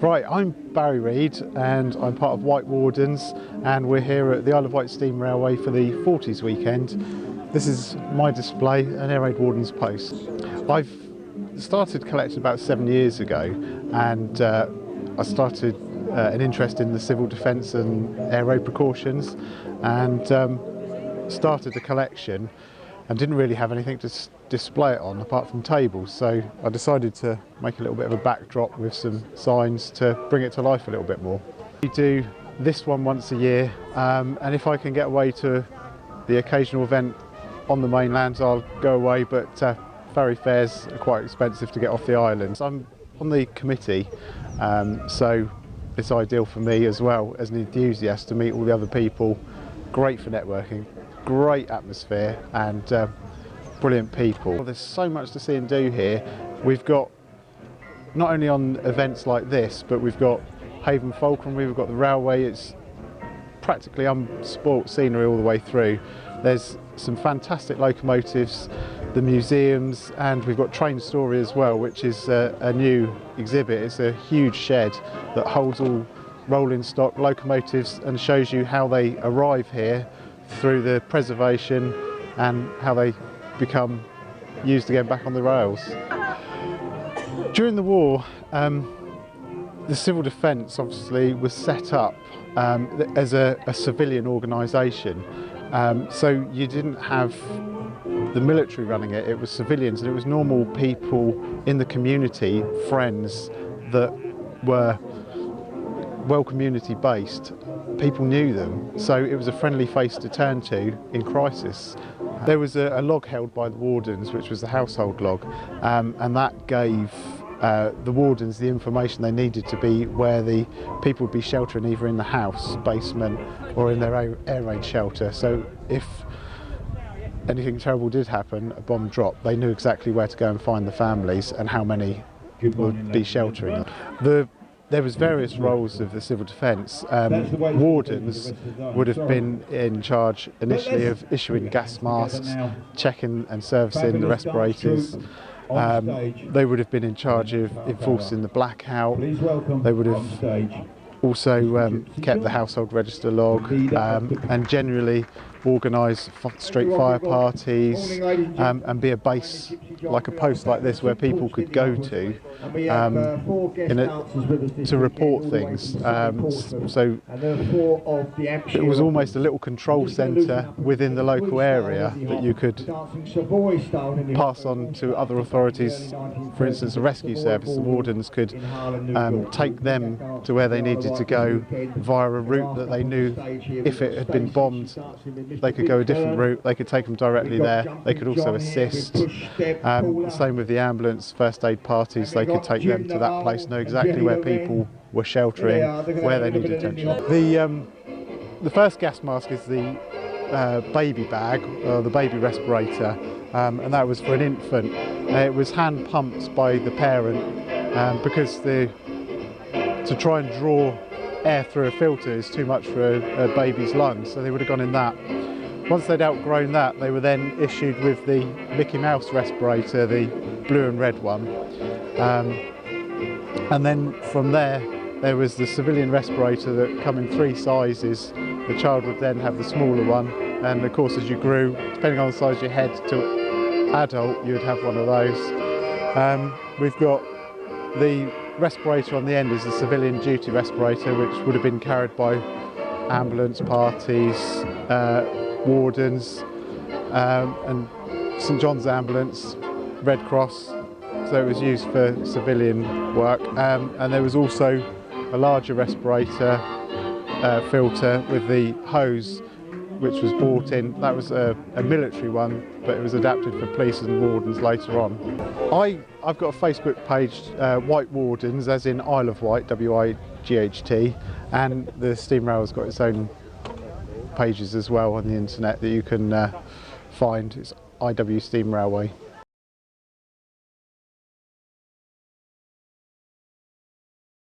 Right, I'm Barry Reed and I'm part of Wight Wardens, and we're here at the Isle of Wight Steam Railway for the 40s weekend. This is my display, an Air Raid Warden's post. I've started collecting about 7 years ago, and I started an interest in the civil defence and air raid precautions, and started a collection and didn't really have anything to display it on apart from tables, so I decided to make a little bit of a backdrop with some signs to bring it to life a little bit more. We do this one once a year, and if I can get away to the occasional event on the mainland, I'll go away, but ferry fares are quite expensive to get off the island. I'm on the committee, so it's ideal for me as well as an enthusiast to meet all the other people. Great for networking, great atmosphere, and brilliant people. Well, there's so much to see and do here. We've got, not only on events like this, but we've got Haven Fulcrum, we've got the railway. It's practically unspoilt scenery all the way through. There's some fantastic locomotives, the museums, and we've got Train Story as well, which is a new exhibit. It's a huge shed that holds all rolling stock locomotives and shows you how they arrive here through the preservation and how they become used again back on the rails. During the war, the civil defence obviously was set up as a civilian organisation, so you didn't have the military running it, it was civilians, and it was normal people in the community, friends that were well community based. People knew them, so it was a friendly face to turn to in crisis. There was a log held by the wardens, which was the household log, and that gave the wardens the information they needed to be where the people would be sheltering, either in the house, basement, or in their air raid shelter. So if anything terrible did happen, a bomb dropped, they knew exactly where to go and find the families and how many would be sheltering them. There was various roles of the civil defence. Wardens would have been in charge initially of issuing gas masks, checking and servicing the respirators. They would have been in charge of enforcing the blackout. They would have also kept the household register log, and generally organise street fire parties, and be a base, like a post like this, where people could go to to report things. So it was almost a little control centre within the local area that you could pass on to other authorities. For instance, the rescue service, the wardens could take them to where they needed to go via a route that they knew if it had been bombed. They could go a different route, they could take them directly there, they could also assist. Same with the ambulance, first aid parties, they could take them to that place, know exactly where people were sheltering, where they needed attention. The first gas mask is the baby bag, or the baby respirator, and that was for an infant. It was hand pumped by the parent, because to try and draw air through a filter is too much for a baby's lungs, so they would have gone in that. Once they'd outgrown that, they were then issued with the Mickey Mouse respirator, the blue and red one. And then from there was the civilian respirator that come in 3 sizes. The child would then have the smaller one, and of course as you grew, depending on the size of your head to adult, you would have one of those. We've got the respirator on the end is the civilian duty respirator, which would have been carried by ambulance parties, wardens, and St John's Ambulance, Red Cross, so it was used for civilian work. And there was also a larger respirator filter with the hose, which was brought in. That was a military one, but it was adapted for police and wardens later on. I've got a Facebook page, Wight Wardens, as in Isle of Wight, W-I-G-H-T, and the steam rail's got its own pages as well on the internet that you can find. It's IofW Steam Railway.